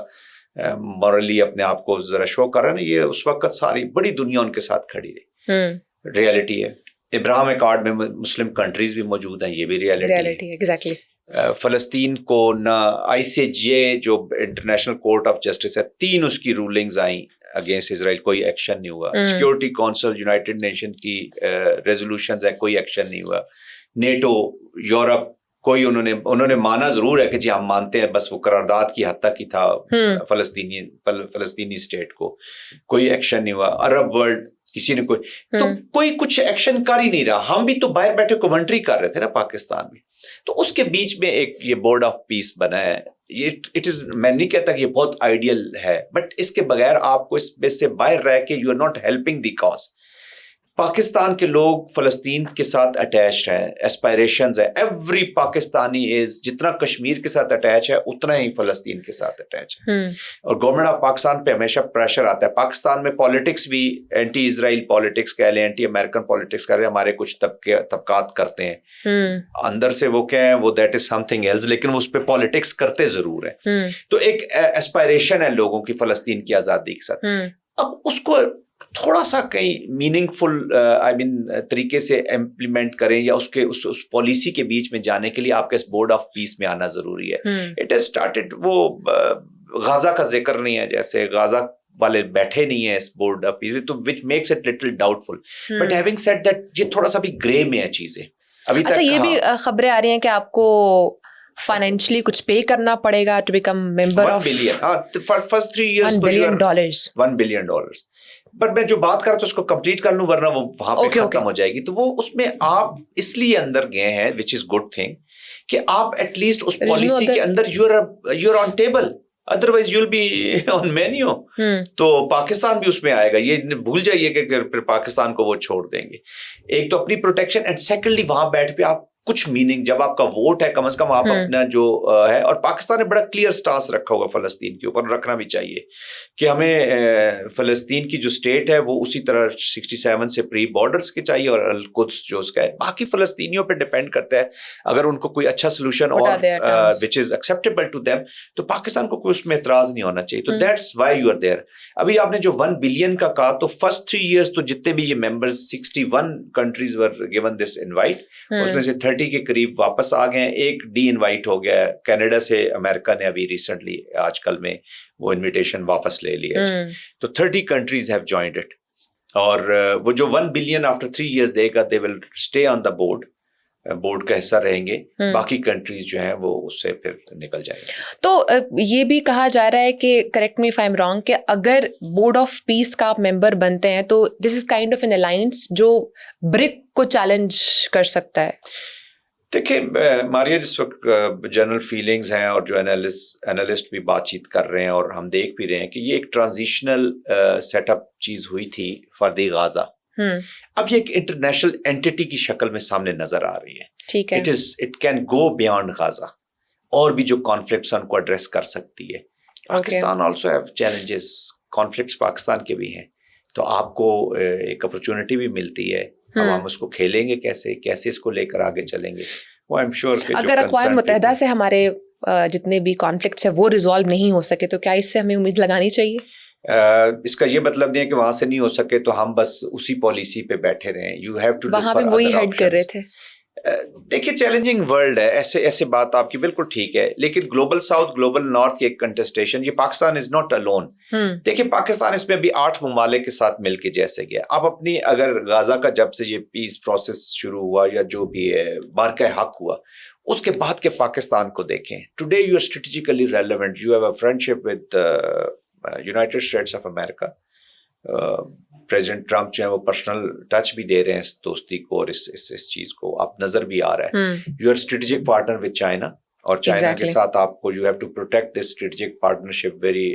مورلی اپنے آپ کو ذرا شو کر رہا ہے نا, یہ اس وقت ساری بڑی دنیا ان کے ساتھ کھڑی رہی. ریئلٹی ہے. ابراہم ایکارڈ میں مسلم کنٹریز بھی موجود ہیں, یہ بھی ریئلٹی ہے. ایگزیکٹلی. فلسطین کو نہ ICJ جو انٹرنیشنل کورٹ آف جسٹس ہے, 3 اس کی رولنگز آئیں اگینسٹ اسرائیل, کوئی ایکشن نہیں ہوا. سیکورٹی کونسل یونائٹڈ نیشن کی ریزولوشنز ہیں, کوئی ایکشن نہیں ہوا. نیٹو, یورپ, کوئی انہوں نے مانا ضرور ہے کہ جی ہم مانتے ہیں, بس وہ قرارداد کی حد تک ہی تھا فلسطینی اسٹیٹ کو, کوئی ایکشن نہیں ہوا. عرب ورلڈ کسی نے کوئی کچھ ایکشن کر ہی نہیں رہا. ہم بھی تو باہر بیٹھے کومنٹری کر رہے تھے نا پاکستان میں. تو اس کے بیچ میں ایک یہ بورڈ آف پیس بنا ہے. یہ میں نہیں کہتا کہ یہ بہت آئیڈیل ہے, بٹ اس کے بغیر آپ کو اس میں سے باہر رہ کے you are not helping the cause. Pakistan के लोग फ़लस्तीन के साथ अटैच्ड हैं, एस्पायरेशंस है, एवरी पाकिस्तानी इज जितना कश्मीर के साथ अटैच है उतना ही फ़लस्तीन के साथ अटैच है। और गवर्नमेंट ऑफ पाकिस्तान पे हमेशा प्रेशर आता है। पाकिस्तान में पॉलिटिक्स भी एंटी इजराइल पॉलिटिक्स कह लें, एंटी अमेरिकन पॉलिटिक्स कह लें, हमारे कुछ तबकात करते हैं, अंदर से वो क्या है, वो दैट इज समथिंग एल्स, लेकिन वो उस पर पॉलिटिक्स करते जरूर है। तो एक एस्पायरेशन है लोगों की फ़लस्तीन की आज़ादी के साथ। अब उसको थोड़ा सा कहीं मीनिंगफुल तरीके से इम्प्लीमेंट करें या उसके उस पॉलिसी के बीच में जाने के लिए आपके इस बोर्ड ऑफ पीस में आना जरूरी है। इट हैज स्टार्टेड, वो गाजा का जिक्र नहीं है, जैसे गाजा वाले बैठे नहीं है इस बोर्ड ऑफ पीस, तो which makes it little doubtful. But having said that, ये थोड़ा सा भी ग्रे में है चीजें अभी तक। ये भी खबरें आ रही हैं कि आपको फाइनेंशियली कुछ पे करना पड़ेगा to become member of $1 billion for first 3 years $1 billion। पर मैं जो बात कर रहा था उसको कंप्लीट कर लूं, वरना वो वहां पे खत्म हो जाएगी। तो वो उसमें आप इसलिए अंदर गए हैं, विच इज गुड थिंग, कि आप एटलीस्ट उस पॉलिसी के अंदर you're on table, otherwise you'll be on menu. तो पाकिस्तान भी उसमें आएगा, ये भूल जाइए कि फिर पाकिस्तान को वो छोड़ देंगे। एक तो अपनी प्रोटेक्शन, एंड सेकेंडली वहां बैठ पे आप कुछ मीनिंग, जब आपका वोट है कम से कम आप अपना जो है, और पाकिस्तान ने बड़ा क्लियर स्टांस रखा होगा फलस्तीन के ऊपर, रखना भी चाहिए कि हमें फलस्तीन की जो स्टेट है वो उसी तरह 67 से प्री बॉर्डर्स के चाहिए, और अल-कुद्स जो उसका है, बाकी फलस्तीनियों पे डिपेंड करता है। अगर उनको कोई अच्छा सोल्यूशन और which is acceptable to them, तो पाकिस्तान को कोई उसमें एतराज नहीं होना चाहिए। तो that's why you are there. अभी आपने जो 1 बिलियन का कहा, तो फर्स्ट 3 years तो जितने भी ये members 61 countries were given this invite, उसमें से 30 के करीब वापस आ गए हैं, एक डी इनवाइट हो गया है कनाडा से। अमेरिका ने अभी रिसेंटली आजकल में वो इनविटेशन वापस ले लिया है। तो 30 कंट्रीज हैव जॉइंड इट, और वो जो 1 बिलियन आफ्टर 3 years देगा, they will stay on the board का हिस्सा रहेंगे। बाकी कंट्रीज जो हैं वो उससे फिर निकल जाएंगे। तो ये भी कहा जा रहा है कि, correct me if I am wrong, कि अगर बोर्ड ऑफ पीस का आप मेंबर बनते हैं तो this is kind of N alliance जो ब्रिक को चैलेंज कर सकता है। देखिए मारिया, जिस वक्त जनरल फीलिंग्स हैं और जो एनालिस्ट भी बातचीत कर रहे हैं, और हम देख भी रहे हैं कि ये एक ट्रांजिशनल सेटअप चीज हुई थी फर्दी गाजा। अब ये एक इंटरनेशनल एंटिटी की शक्ल में सामने नजर आ रही है। ठीक है, it can go beyond Gaza, और भी जो कॉन्फ्लिक्ट्स उनको एड्रेस कर सकती है। Pakistan also have challenges, conflicts Pakistan के भी हैं, तो आपको एक अपॉर्चुनिटी भी मिलती है। अब हम उसको खेलेंगे कैसे इसको लेकर आगे चलेंगे, वो आई एम श्योर कि अगर अक़वाम मुत्तहिदा से हमारे जितने भी कॉन्फ्लिक्ट्स है वो रिजॉल्व नहीं हो सके, तो क्या इससे हमें उम्मीद लगानी चाहिए? इसका ये मतलब नहीं है कि वहां से नहीं हो सके तो हम बस उसी पॉलिसी पे बैठे रहें। यू हैव टू, वहां पे वही हेड कर रहे थे। देखिए चैलेंजिंग वर्ल्ड है, ऐसे बात आपकी बिल्कुल ठीक है, लेकिन ग्लोबल साउथ ग्लोबल नॉर्थ की एक कंटेस्टेशन, ये पाकिस्तान इज नॉट अलोन। देखिए पाकिस्तान इसमें भी 8 ममालिक के साथ मिलके जैसे गया। आप अपनी, अगर गाजा का जब से ये पीस प्रोसेस शुरू हुआ या जो भी है बारका हक हुआ, उसके बाद के पाकिस्तान को देखें, today you are strategically relevant, you have a friendship with United States of America. President Trump जो है वो पर्सनल टच भी दे रहे हैं इस दोस्ती को, और इस चीज को आप नजर भी आ रहा है। You are strategic partner with China, और चाइना के साथ आपको you have to protect this strategic partnership very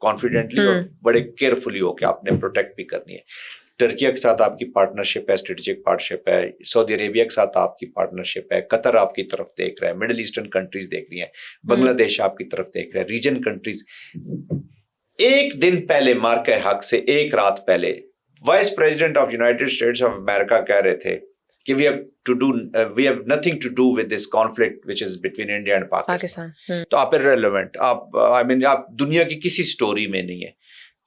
confidently, और बड़े केयरफुली होकर आपने प्रोटेक्ट भी करनी है। टर्किया के साथ आपकी पार्टनरशिप है, स्ट्रेटेजिक पार्टनरशिप है। सऊदी अरेबिया के साथ आपकी पार्टनरशिप है। कतर आपकी तरफ देख रहा है, मिडिल ईस्टर्न कंट्रीज देख रही है, बांग्लादेश आपकी तरफ देख रहा है, रीजन कंट्रीज। एक दिन पहले, मार्के हक से एक रात पहले, vice president of United States of America कह रहे थे कि we have nothing to do with this conflict which is between India and Pakistan. तो आप irrelevant, आप दुनिया की किसी स्टोरी में नहीं है।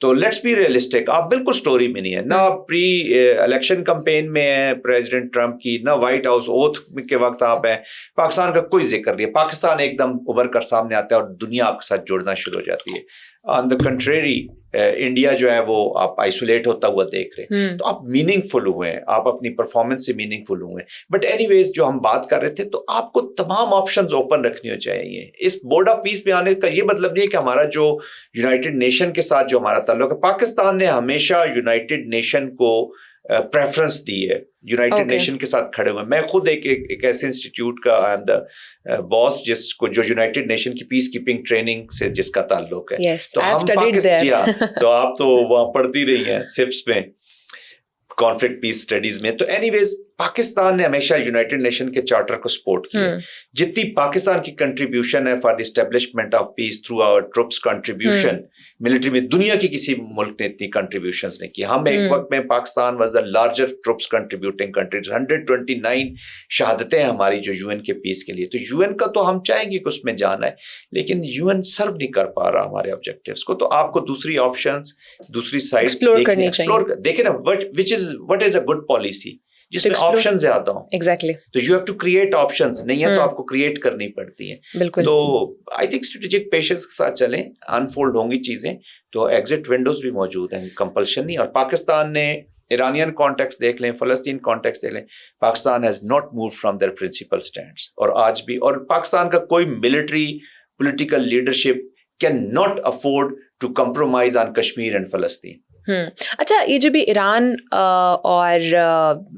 तो लेट्स बी रियलिस्टिक, आप बिल्कुल स्टोरी में नहीं है। ना प्री इलेक्शन कैंपेन में है प्रेसिडेंट ट्रम्प की, ना व्हाइट हाउस ओथ के वक्त आप हैं। पाकिस्तान का कोई जिक्र नहीं है। पाकिस्तान एकदम उभर कर सामने आता है और दुनिया आपके साथ जुड़ना शुरू हो जाती है। ऑन द कंट्रेरी इंडिया जो है वो आप आइसोलेट होता हुआ देख रहे हैं। तो आप मीनिंगफुल हुए हैं, आप अपनी परफॉर्मेंस से मीनिंगफुल हुए हैं। बट एनीवेज, जो हम बात कर रहे थे, तो आपको तमाम ऑप्शंस ओपन रखनी चाहिए। इस बोर्ड ऑफ पीस में आने का ये मतलब नहीं है कि हमारा जो यूनाइटेड नेशन के साथ जो हमारा ताल्लुक है, पाकिस्तान ने हमेशा यूनाइटेड नेशन को प्रेफरेंस दी है, यूनाइटेड नेशन के साथ खड़े हुए। मैं खुद एक ऐसे इंस्टीट्यूट का आई एम द बॉस जिसको, जो यूनाइटेड नेशन की पीस कीपिंग ट्रेनिंग से जिसका ताल्लुक है। तो हम पाकिस्तान, तो आप तो वहां पढ़ती रही हैं सिप्स में। कॉन्फ्लिक्ट पीस स्टडीज में। तो एनीवेज पाकिस्तान ने हमेशा यूनाइटेड नेशन के चार्टर को सपोर्ट किया। जितनी पाकिस्तान की कंट्रीब्यूशन है for the establishment of peace through our troops contribution military में, दुनिया की किसी मुल्क ने इतनी कंट्रीब्यूशंस नहीं की। हम एक वक्त में Pakistan was the larger troops contributing country, 129 शहादतें हमारी जो यूएन के पीस के लिए। तो यूएन का तो हम चाहेंगे कि उसमें जाना है, लेकिन यूएन सर्व नहीं कर पा रहा हमारे ऑब्जेक्टिव्स को। तो आपको दूसरी ऑप्शंस, दूसरी साइड एक्सप्लोर करनी चाहिए। देखिए ना, what is a good policy जिसमें ऑप्शन ज्यादा हो। एग्जैक्टली। तो you have to create options, नहीं है तो आपको क्रिएट करनी पड़ती है। बिल्कुल। तो आई थिंक स्ट्रेटेजिक पेशेंस के साथ चलें, अनफोल्ड होंगी चीजें। तो एग्जिट विंडोज भी मौजूद हैं, कंपल्शन नहीं। और पाकिस्तान ने ईरानियन कॉन्टेक्स्ट देख लें, फलस्तीन कॉन्टेक्स्ट देख लें, Pakistan has not move from their principle stands. और आज भी, और पाकिस्तान का कोई military political leadership can not afford to compromise on Kashmir and फलस्तीन। अच्छा, ये जो भी ईरान और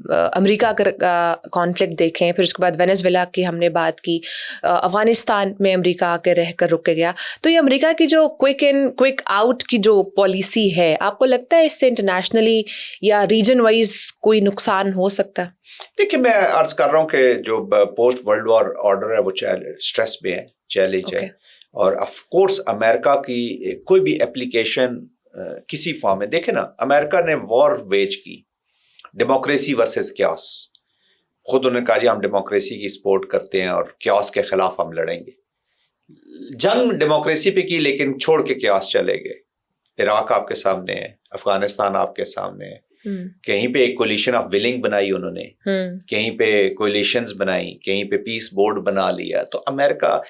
अमेरिका का कॉन्फ्लिक्ट देखें, फिर उसके बाद वेनेजुएला की हमने बात की, अफगानिस्तान में अमेरिका आके रह कर रुक गया, तो ये अमेरिका की जो क्विक आउट की जो पॉलिसी है, आपको लगता है इससे इंटरनेशनली या रीजन वाइज कोई नुकसान हो सकता है? देखिए, मैं अर्ज कर रहा हूँ कि जो पोस्ट वर्ल्ड वॉर ऑर्डर है वो स्ट्रेस में है, चैलेंज है। और ऑफ कोर्स अमेरिका की कोई भी एप्लीकेशन किसी फॉर्म में, देखे ना, अमेरिका ने वॉर वेज की, डेमोक्रेसी वर्सेस क्यास। खुद उन्होंने कहा जी हम डेमोक्रेसी की सपोर्ट करते हैं और क्यास के खिलाफ हम लड़ेंगे। जंग डेमोक्रेसी पे की, लेकिन छोड़ के क्यास चले गए। इराक आपके सामने है, अफगानिस्तान आपके सामने है। कहीं पे एक कोलिशन ऑफ विलिंग बनाई उन्होंने, कहीं पे कोलिशंस बनाई, कहीं पे पीस बोर्ड बना लिया। तो अमेरिका,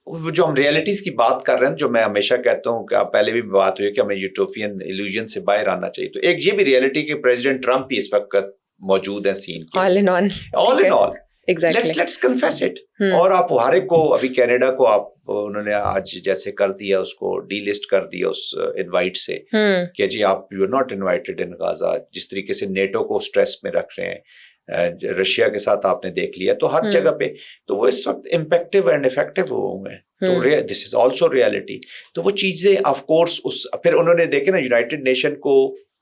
जो हम रियलिटीज की बात कर रहे हैं, जो मैं हमेशा कहता हूँ कि आप पहले भी बात हुई कि हमें यूटोपियन इल्यूजन से बाहर आना चाहिए। तो एक ये भी रियलिटी कि प्रेसिडेंट ट्रम्प ही इस वक्त मौजूद है सीन के, all in all Exactly. Let's confess it. और आप हर एक को, अभी कनाडा को आप, उन्होंने आज जैसे कर दिया, उसको डीलिस्ट कर दिया उस इनवाइट से कि जी आप you are not invited in Gaza. जिस तरीके से नेटो को स्ट्रेस में रख रहे हैं, रशिया के साथ आपने देख लिया, तो हर जगह पे तो वो इस वक्त इम्पैक्टिव एंड इफेक्टिव हुए हैं। तो दिस इज ऑल्सो रियलिटी। तो वो चीजें ऑफ कोर्स उस, फिर उन्होंने देखे ना, यूनाइटेड नेशन को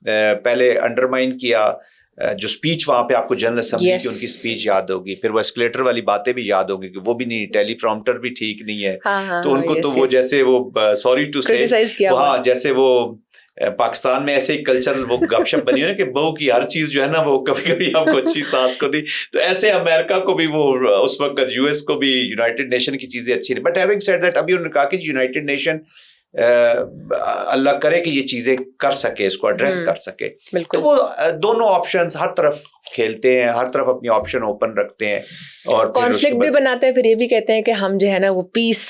पहले अंडरमाइन किया। जो स्पीच वहां पे आपको जनरल असेंबली की उनकी स्पीच याद होगी, फिर वो एस्केलेटर वाली बातें भी याद होगी कि वो भी नहीं, टेलीप्रॉम्प्टर भी ठीक नहीं है। तो उनको तो वो जैसे वो सॉरी टू से, हाँ, जैसे वो पाकिस्तान में ऐसे ही कल्चरल वो गपशप बनी है ना कि बहू की हर चीज जो है ना वो कभी कभी आपको अच्छी सास को नहीं। तो ऐसे अमेरिका को भी वो उस वक्त, यूएस को भी यूनाइटेड नेशन की चीजें अच्छी नहीं। बट हैविंग सेड दैट, अभी उन्होंने कहा कि यूनाइटेड नेशन अल्लाह करे कि ये चीजें कर सके, इसको एड्रेस कर सके। तो वो दोनों ऑप्शंस हर तरफ खेलते हैं, हर तरफ अपनी ऑप्शन ओपन रखते हैं और कॉन्फ्लिक्ट भी बनाते हैं, फिर ये भी कहते हैं कि हम जो है ना वो पीस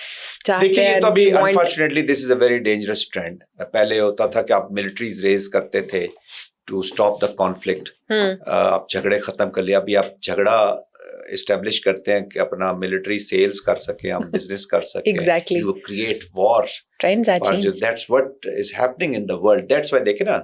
चाहते हैं। देखिए, तो अभी unfortunately this is a very dangerous trend. पहले होता था कि आप मिलिट्रीज रेज करते थे टू स्टॉप द कॉन्फ्लिक्ट, आप झगड़े खत्म कर लिया। अभी आप झगड़ा एस्टेब्लिश करते हैं कि अपना मिलिट्री सेल्स कर सके, हम बिजनेस कर सके। Exactly. You create wars. Trends are changed. That's what is happening in the world. That's why देखे ना,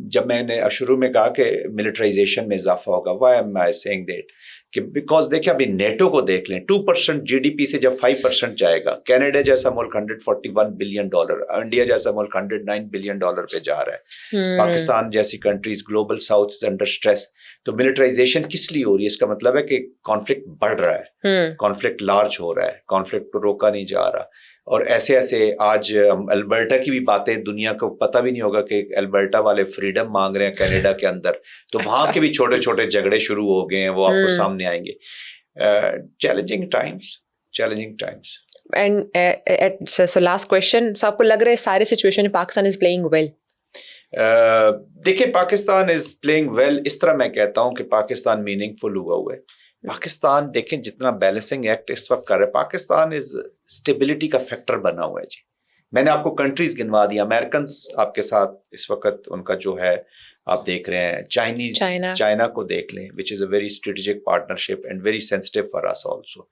जब मैंने शुरू में कहा कि मिलिटराइजेशन में इजाफा होगा, why am I saying that? कि बिकॉज देखिए अभी नेटो को देख लें, 2% जीडीपी से जब 5% जाएगा, कनाडा जैसा मुल्क $141 बिलियन, इंडिया जैसा मुल्क $109 बिलियन पे जा रहा है। पाकिस्तान जैसी countries, global south is under stress. तो मिलिटराइजेशन किस लिए हो रही है? इसका मतलब है कि कॉन्फ्लिक्ट बढ़ रहा है, कॉन्फ्लिक्ट लार्ज हो रहा है, कॉन्फ्लिक्ट को रोका नहीं जा रहा। और ऐसे ऐसे आज अल्बर्टा की भी बातें, दुनिया को पता भी नहीं होगा कि अल्बर्टा वाले फ्रीडम मांग रहे हैं कनाडा के अंदर। तो वहां के भी छोटे छोटे झगड़े शुरू हो गए हैं, वो आपको सामने आएंगे। Challenging times. And so last question, so आपको लग रहा है सारे सिचुएशन में पाकिस्तान इज प्लेइंग वेल? देखिए, पाकिस्तान इज प्लेइंग वेल, इस तरह मैं कहता हूं कि पाकिस्तान मीनिंगफुल हुआ है। पाकिस्तान देखें जितना बैलेंसिंग एक्ट इस वक्त कर रहा है, पाकिस्तान इज स्टेबिलिटी का फैक्टर बना हुआ है जी। मैंने आपको कंट्रीज गिनवा दिया, अमेरिकन आपके साथ इस वक्त उनका जो है आप देख रहे हैं, चाइना को देख लें, which is a very strategic partnership and very sensitive for us also.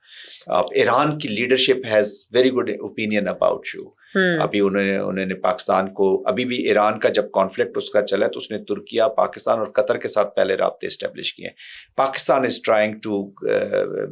आप ईरान की leadership has very good opinion about you. अभी उन्होंने पाकिस्तान को, अभी भी ईरान का जब कॉन्फ्लिक्ट उसका चला तो उसने तुर्किया, पाकिस्तान और कतर के साथ पहले राब्ते इस्टेब्लिश किए। Pakistan is trying to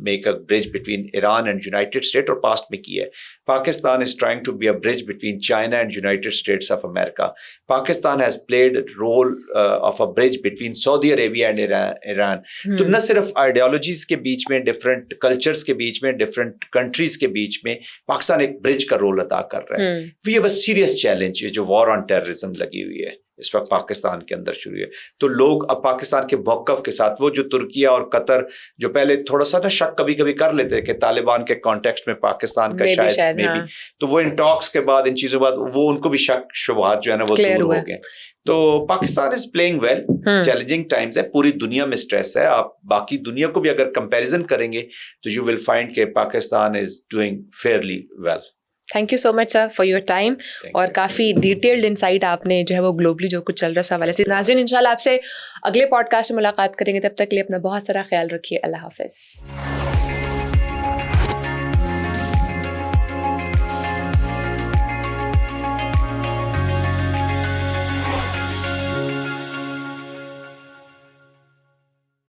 make a bridge between Iran and United State, और पास्ट में किया है। Pakistan is trying to be a bridge between China and United States of America. Pakistan Pakistan has played a role of a bridge between Saudi Arabia and Iran. تو نہ صرف ideologies کے بیچ میں, different cultures کے بیچ میں, ڈفرینٹ کنٹریز کے بیچ میں پاکستان ایک برج کا رول ادا کر رہا ہے. We have a serious challenge جو وار آن ٹیررزم لگی ہوئی ہے اس وقت پاکستان کے اندر شروع ہے. تو لوگ اب پاکستان کے موقف کے ساتھ, وہ جو ترکیہ اور قطر جو پہلے تھوڑا سا نا شک کبھی کبھی کر لیتے کہ طالبان کے کانٹیکسٹ میں پاکستان کا شاید میں بھی, تو وہ ان ٹاکس کے بعد, ان چیزوں کے بعد, وہ ان کو بھی شک شبہات جو ہے نا وہ دور ہو گئے. تو Pakistan is playing well. Challenging times ہے, پوری دنیا میں اسٹریس ہے. آپ باقی دنیا کو بھی اگر کمپیریزن کریں گے تو یو ول فائنڈ کہ Pakistan is doing fairly well. Thank you so much sir for your time, اور کافی ڈیٹیلڈ انسائٹ آپ نے جو ہے وہ گلوبلی جو کچھ چل رہا ہے اس حوالے سے. ناظرین انشاءاللہ آپ سے اگلے پوڈ کاسٹ میں ملاقات کریں گے, تب تک کے لیے اپنا بہت سارا خیال رکھیے. اللہ حافظ.